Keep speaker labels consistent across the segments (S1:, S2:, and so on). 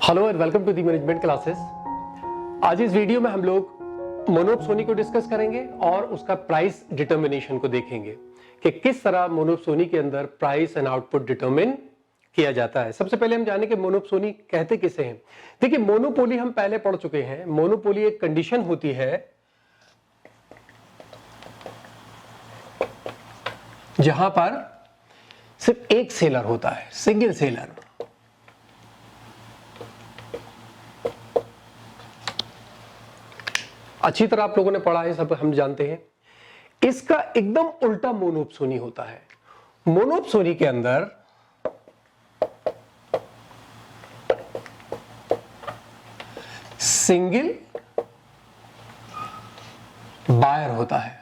S1: Hello and welcome to the management classes. आज इस video में हम लोग मोनोपसोनी को डिस्कस करेंगे और उसका प्राइस डिटर्मिनेशन को देखेंगे कि किस तरह मोनोपसोनी के अंदर प्राइस एंड आउटपुट डिटर्मिन किया जाता है। सबसे पहले हम जाने कि मोनोपसोनी कहते किसे हैं। देखिए, मोनोपोली हम पहले पढ़ चुके हैं। मोनोपोली एक कंडीशन होती है जहां पर सिर्फ एक सेलर होता है, सिंगल सेलर। अच्छी तरह आप लोगों ने पढ़ा है, सब हम जानते हैं। इसका एकदम उल्टा मोनोपसोनी होता है। मोनोपसोनी के अंदर सिंगल बायर होता है।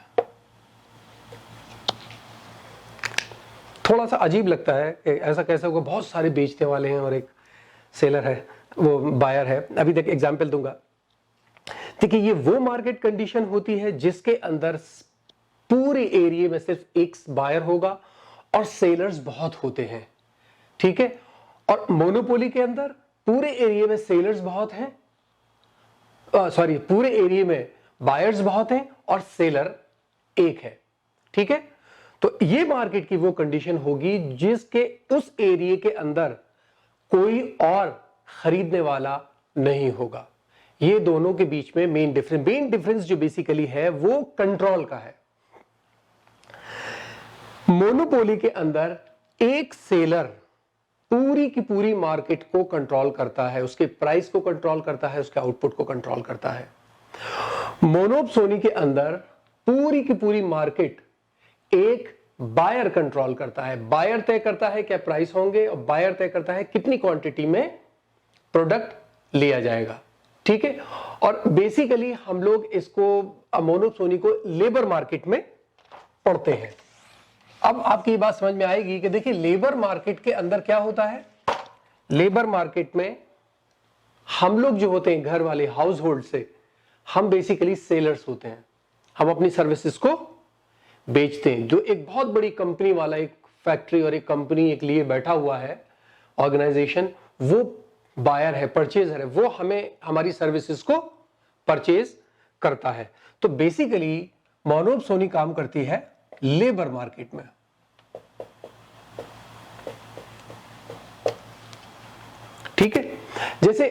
S1: थोड़ा सा अजीब लगता है कि ऐसा कैसे होगा, बहुत सारे बेचने वाले हैं और एक सेलर है, वो बायर है। अभी तक एग्जांपल दूंगा। देखिए, ये वो मार्केट कंडीशन होती है जिसके अंदर पूरे एरिया में सिर्फ एक बायर होगा और सेलर्स बहुत होते हैं, ठीक है। और मोनोपोली के अंदर पूरे एरिया में सेलर्स बहुत हैं, पूरे एरिया में बायर्स बहुत हैं और सेलर एक है, ठीक है। तो ये मार्केट की वो कंडीशन होगी जिसके उस एरिया के अंदर कोई और खरीदने वाला नहीं होगा। ये दोनों के बीच में मेन डिफरेंस जो बेसिकली है वो कंट्रोल का है। मोनोपोली के अंदर एक सेलर पूरी की पूरी मार्केट को कंट्रोल करता है, उसके प्राइस को कंट्रोल करता है, उसके आउटपुट को कंट्रोल करता है। मोनोपसोनी के अंदर पूरी की पूरी मार्केट एक बायर कंट्रोल करता है। बायर तय करता है क्या प्राइस होंगे और बायर तय करता है कितनी क्वांटिटी में प्रोडक्ट लिया जाएगा, ठीक है। और बेसिकली हम लोग इसको मोनोपसोनी को लेबर मार्केट में पढ़ते हैं। अब आपकी ये बात समझ में आएगी कि देखिए, लेबर मार्केट के अंदर क्या होता है। लेबर मार्केट में हम लोग जो होते हैं, घर वाले, हाउस होल्ड से, हम बेसिकली सेलर्स होते हैं। हम अपनी सर्विसेज को बेचते हैं। जो एक बहुत बड़ी कंपनी वाला एक फैक्ट्री और एक कंपनी एक लिए बैठा हुआ है, ऑर्गेनाइजेशन, वो बायर है, परचेजर है, वो हमें हमारी सर्विसेज को परचेज करता है। तो बेसिकली मोनोपसोनी काम करती है लेबर मार्केट में, ठीक है। जैसे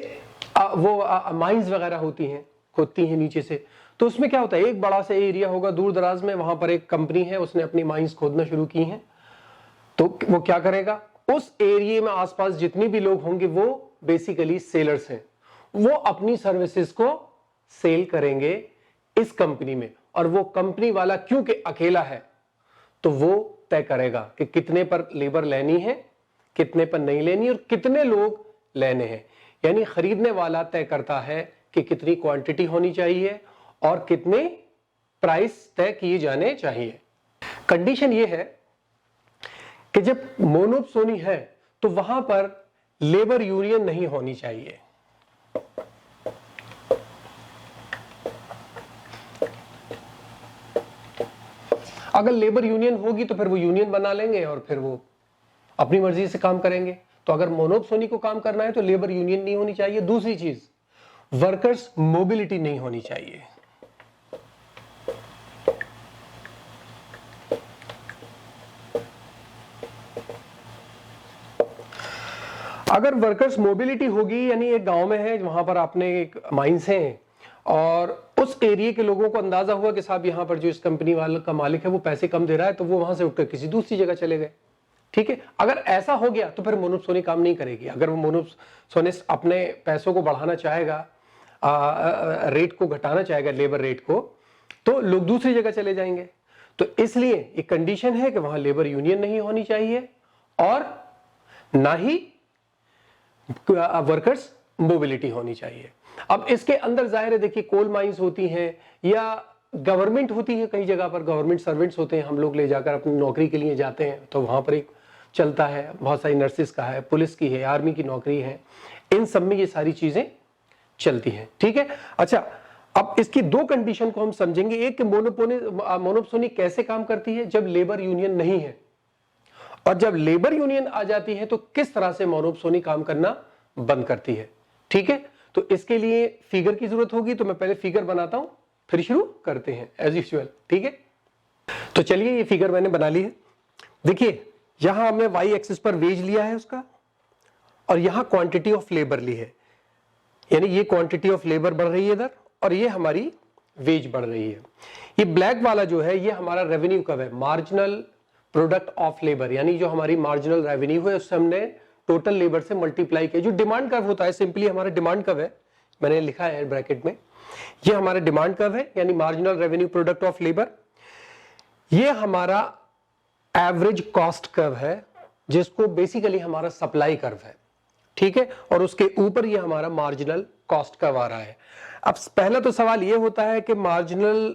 S1: वो माइंस वगैरह होती हैं, खोदती हैं नीचे से, तो उसमें क्या होता है, एक बड़ा सा एरिया होगा दूर दराज में, वहां पर एक कंपनी है, उसने अपनी माइंस खोदना शुरू की हैं। तो वो क्या करेगा, उस एरिया में आसपास जितने भी लोग होंगे वो बेसिकली सेलर्स हैं। वो अपनी सर्विसेज को सेल करेंगे इस कंपनी में, और वो कंपनी वाला क्योंकि अकेला है तो वो तय करेगा कि कितने पर लेबर लेनी है, कितने पर नहीं लेनी और कितने लोग लेने हैं। यानी खरीदने वाला तय करता है कि कितनी क्वांटिटी होनी चाहिए और कितने प्राइस तय किए जाने चाहिए। कंडीशन ये है कि जब मोनोपसोनी है तो वहां पर लेबर यूनियन नहीं होनी चाहिए। अगर लेबर यूनियन होगी तो फिर वो यूनियन बना लेंगे और फिर वो अपनी मर्जी से काम करेंगे। तो अगर मोनोपसोनी को काम करना है तो लेबर यूनियन नहीं होनी चाहिए। दूसरी चीज, वर्कर्स मोबिलिटी नहीं होनी चाहिए। अगर वर्कर्स मोबिलिटी होगी, यानी एक गांव में है, वहां पर आपने एक माइंस हैं और उस एरिया के लोगों को अंदाजा हुआ कि साहब यहाँ पर जो इस कंपनी वाले का मालिक है वो पैसे कम दे रहा है, तो वो वहां से उठकर किसी दूसरी जगह चले गए, ठीक है। अगर ऐसा हो गया तो फिर मोनोपसोनी काम नहीं करेगी। अगर वो मोनोपसोनिस्ट अपने पैसों को बढ़ाना चाहेगा, रेट को घटाना चाहेगा, लेबर रेट को, तो लोग दूसरी जगह चले जाएंगे। तो इसलिए एक कंडीशन है कि वहां लेबर यूनियन नहीं होनी चाहिए और ना ही वर्कर्स मोबिलिटी होनी चाहिए। अब इसके अंदर जाहिर है, देखिए, कोल माइंस होती हैं या गवर्नमेंट होती है, कई जगह पर गवर्नमेंट सर्वेंट्स होते हैं, हम लोग ले जाकर अपनी नौकरी के लिए जाते हैं तो वहां पर एक चलता है, बहुत सारी नर्सिस का है, पुलिस की है, आर्मी की नौकरी है, इन सब में ये सारी चीजें चलती हैं, ठीक है। अच्छा, अब इसकी दो कंडीशन को हम समझेंगे। एक, मोनोपसोनी कैसे काम करती है जब लेबर यूनियन नहीं है, और जब लेबर यूनियन आ जाती है तो किस तरह से मोनोपसोनी काम करना बंद करती है, ठीक है, तो इसके लिए फिगर की जरूरत होगी, तो मैं पहले फिगर बनाता हूं फिर शुरू करते हैं एज यूजुअल। ठीक है, तो चलिए ये फिगर मैंने बना ली है। देखिए यहां हमने वाई एक्सिस पर वेज लिया है उसका, और यहां क्वांटिटी ऑफ लेबर ली है, यानी ये क्वांटिटी ऑफ लेबर बढ़ रही है इधर, और ये हमारी वेज बढ़ रही है। ये ब्लैक वाला जो है ये हमारा रेवेन्यू कर्व है, मार्जिनल प्रोडक्ट ऑफ लेबर, यानी जो हमारी मार्जिनल रेवेन्यू है उससे हमने टोटल लेबर से मल्टीप्लाई किया। जो डिमांड कर्व होता है सिंपली हमारा डिमांड कर्व है, मैंने लिखा है ब्रैकेट में, ये हमारा डिमांड कर्व है यानी marginal revenue product of labour. ये हमारा एवरेज कॉस्ट कर्व है जिसको बेसिकली हमारा सप्लाई कर्व है। ठीक है, और उसके ऊपर ये हमारा मार्जिनल कॉस्ट कर्व आ रहा है। अब पहला तो सवाल ये होता है कि मार्जिनल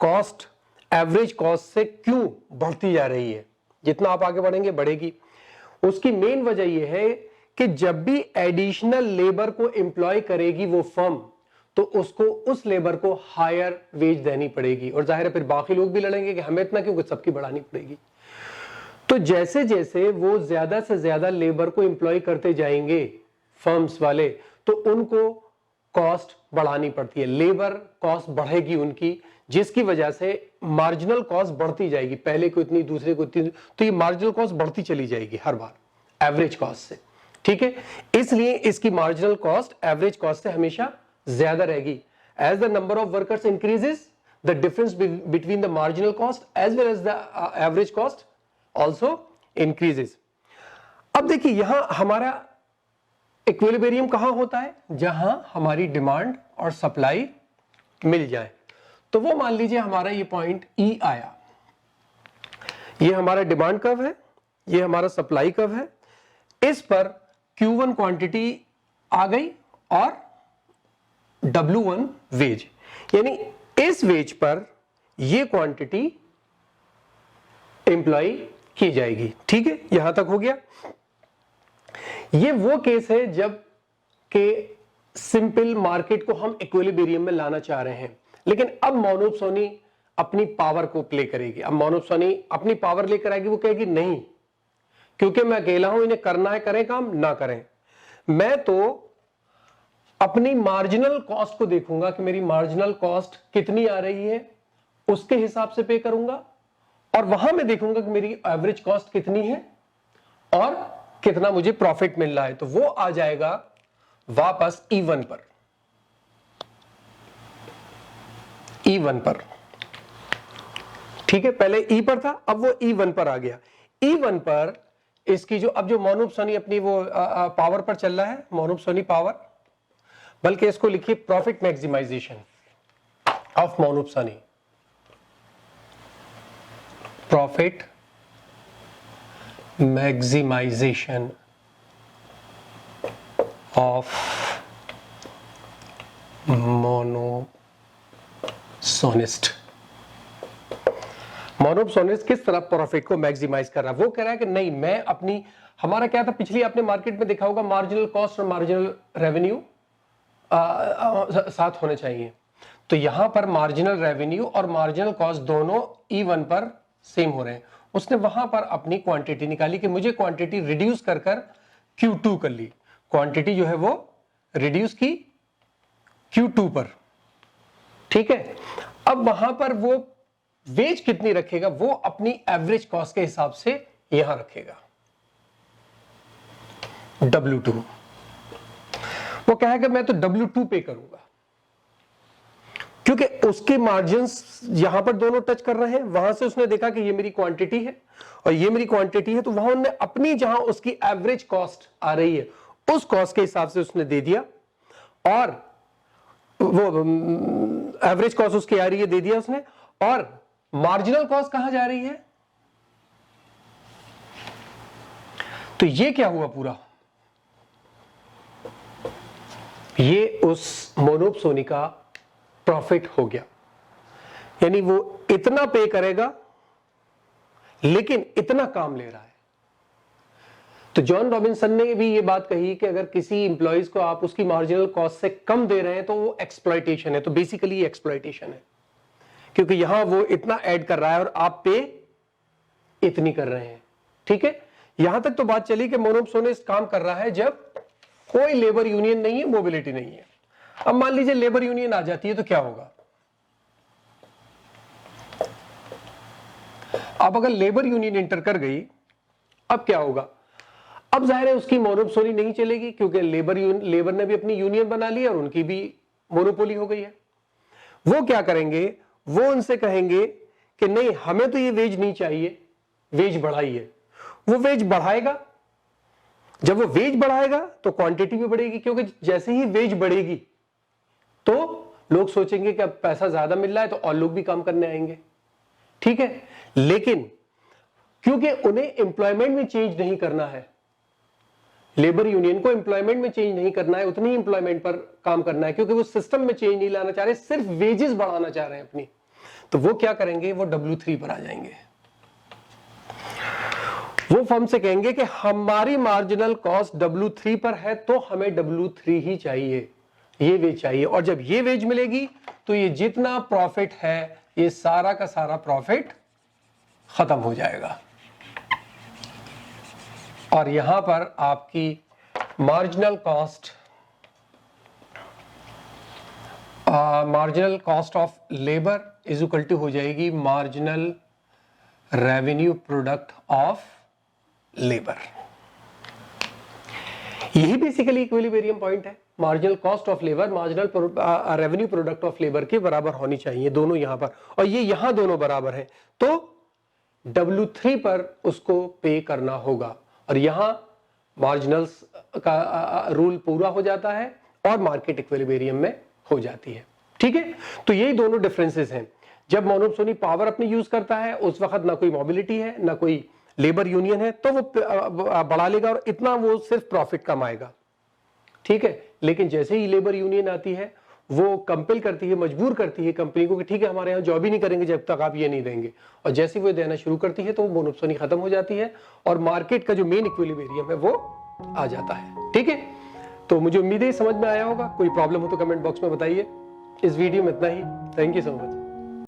S1: कॉस्ट एवरेज कॉस्ट से क्यों बढ़ती जा रही है, जितना आप आगे बढ़ेंगे बढ़ेगी। उसकी मेन वजह यह है कि जब भी एडिशनल लेबर को एम्प्लॉय करेगी वो फर्म, तो उसको उस लेबर को हायर वेज देनी पड़ेगी, और जाहिर है फिर बाकी लोग भी लड़ेंगे कि हमें इतना क्यों, सबकी बढ़ानी पड़ेगी। तो जैसे जैसे वो ज्यादा से ज्यादा लेबर को एम्प्लॉय करते जाएंगे फर्म्स वाले, तो उनको कॉस्ट बढ़ानी पड़ती है, लेबर कॉस्ट बढ़ेगी उनकी, जिसकी वजह से मार्जिनल कॉस्ट बढ़ती जाएगी, पहले को इतनी दूसरे को इतनी, तो ये मार्जिनल कॉस्ट बढ़ती चली जाएगी हर बार एवरेज कॉस्ट से। ठीक है, इसलिए इसकी मार्जिनल कॉस्ट एवरेज कॉस्ट से हमेशा ज्यादा रहेगी। As the number of workers increases, the difference between the marginal cost as well as the average cost also increases. अब देखिए यहां हमारा इक्विलिब्रियम कहां होता है, जहां हमारी डिमांड और सप्लाई मिल जाए। तो वो मान लीजिए हमारा ये पॉइंट ई आया, ये हमारा डिमांड कर्व है, ये हमारा सप्लाई कर्व है, इस पर Q1 क्वांटिटी आ गई और W1 वेज, यानी इस वेज पर ये क्वांटिटी एम्प्लॉय की जाएगी। ठीक है, यहां तक हो गया। ये वो केस है जब के सिंपल मार्केट को हम इक्विलिब्रियम में लाना चाह रहे हैं, लेकिन अब मोनोप्सोनी अपनी पावर को प्ले करेगी। अब मोनोप्सोनी अपनी पावर लेकर आएगी, वो कहेगी नहीं, क्योंकि मैं अकेला हूं, इन्हें करना है, करें काम ना करें, मैं तो अपनी मार्जिनल कॉस्ट को देखूंगा कि मेरी मार्जिनल कॉस्ट कितनी आ रही है, उसके हिसाब से पे करूंगा, और वहां मैं देखूंगा कि मेरी एवरेज कॉस्ट कितनी है और कितना मुझे प्रॉफिट मिल रहा है। तो वो आ जाएगा वापस E1 पर, E1 पर। ठीक है, पहले E पर था, अब वो E1 पर आ गया। E1 पर इसकी जो अब जो मोनोप्सोनी अपनी वो पावर पर चल रहा है, मोनोप्सोनी पावर, बल्कि इसको लिखिए profit maximisation of monopsony, profit maximisation of monopsonist. Monopsonist किस तरह प्रॉफिट को मैक्सिमाइज कर रहा है, वो कह रहा है कि नहीं, मैं अपनी, हमारा क्या था पिछली आपने मार्केट में देखा होगा, मार्जिनल कॉस्ट और मार्जिनल रेवेन्यू साथ होने चाहिए। तो यहां पर मार्जिनल रेवेन्यू और मार्जिनल कॉस्ट दोनों E1 पर सेम हो रहे हैं। उसने वहां पर अपनी क्वांटिटी निकाली कि मुझे क्वांटिटी रिड्यूस कर Q2 कर ली, क्वांटिटी जो है वो रिड्यूस की Q2 पर। ठीक है, अब वहां पर वो वेज कितनी रखेगा, वो अपनी एवरेज कॉस्ट के हिसाब से यहां रखेगा W2। वो कहेगा मैं तो W2 पे करूंगा, क्योंकि उसके मार्जिन्स यहां पर दोनों टच कर रहे हैं। वहां से उसने देखा कि ये मेरी क्वांटिटी है और ये मेरी क्वांटिटी है, तो वहां उन्होंने अपनी जहां उसकी एवरेज कॉस्ट आ रही है उस कॉस्ट के हिसाब से उसने दे दिया, और वो एवरेज कॉस्ट उसकी आ रही है, दे दिया उसने। और मार्जिनल कॉस्ट कहां जा रही है, तो ये क्या हुआ पूरा, ये उस मोनोप्सोनी का प्रॉफिट हो गया, यानी वो इतना पे करेगा लेकिन इतना काम ले रहा है। तो जॉन रॉबिन्सन ने भी ये बात कही कि अगर किसी इंप्लॉइज को आप उसकी मार्जिनल कॉस्ट से कम दे रहे हैं तो वो एक्सप्लॉयटेशन है। तो बेसिकली ये एक्सप्लॉयटेशन है, क्योंकि यहां वो इतना ऐड कर रहा है और आप पे इतनी कर रहे हैं। ठीक है, यहां तक तो बात चली कि मोनोप्सोनिस्ट काम कर रहा है जब कोई लेबर यूनियन नहीं है, मोबिलिटी नहीं है। अब मान लीजिए लेबर यूनियन आ जाती है तो क्या होगा? अब अगर लेबर यूनियन इंटर कर गई, अब क्या होगा? अब जाहिर है उसकी मोनोपोली नहीं चलेगी, क्योंकि लेबर ने भी अपनी यूनियन बना ली और उनकी भी मोनोपोली हो गई है। वो क्या करेंगे? वो उनसे कहेंगे कि नहीं, हमें तो ये वेज नहीं चाहिए, वेज बढ़ाइए। वो वेज बढ़ाएगा। जब वो वेज बढ़ाएगा तो क्वांटिटी भी बढ़ेगी, क्योंकि जैसे ही वेज बढ़ेगी तो लोग सोचेंगे कि अब पैसा ज्यादा मिल रहा है तो और लोग भी काम करने आएंगे। ठीक है, लेकिन क्योंकि उन्हें एम्प्लॉयमेंट में चेंज नहीं करना है, लेबर यूनियन को एम्प्लॉयमेंट में चेंज नहीं करना है, उतनी एम्प्लॉयमेंट पर काम करना है, क्योंकि वो सिस्टम में चेंज नहीं लाना चाह रहे, सिर्फ वेजेस बढ़ाना चाह रहे हैं अपनी। तो वो क्या करेंगे? वो W3 पर आ जाएंगे। वो फर्म से कहेंगे कि हमारी मार्जिनल कॉस्ट W3 पर है तो हमें W3 ही चाहिए, ये वेज चाहिए। और जब ये वेज मिलेगी तो ये जितना प्रॉफिट है, ये सारा का सारा प्रॉफिट खत्म हो जाएगा। और यहां पर आपकी marginal cost of labour is equal to हो जाएगी marginal revenue product of labour. यही बेसिकली इक्विलिब्रियम पॉइंट है। Marginal cost of labour marginal revenue product of labour के बराबर होनी चाहिए, दोनों यहां पर, और ये यहां दोनों बराबर हैं, तो W3 पर उसको पे करना होगा। और यहां मार्जिनल्स का रूल पूरा हो जाता है और मार्केट इक्विलिब्रियम में हो जाती है। ठीक है, तो यही दोनों डिफरेंसेस हैं। जब मोनोपोली पावर अपनी यूज करता है उस वक्त ना कोई मोबिलिटी है ना कोई लेबर यूनियन है, तो वो बढ़ा लेगा और इतना वो सिर्फ प्रॉफिट कमाएगा। ठीक है, लेकिन जैसे ही लेबर यूनियन आती है वो कंपेल करती है, मजबूर करती है कंपनी को कि ठीक है, हमारे यहाँ जॉब ही नहीं करेंगे जब तक आप ये नहीं देंगे। और जैसे ही वो देना शुरू करती है तो वो मोनोपोली खत्म हो जाती है और मार्केट का जो मेन इक्विलिब्रियम है वो आ जाता है। ठीक है, तो मुझे उम्मीद है समझ में आया होगा। कोई प्रॉब्लम हो तो कमेंट बॉक्स में बताइए। इस वीडियो में इतना ही। Thank you so much.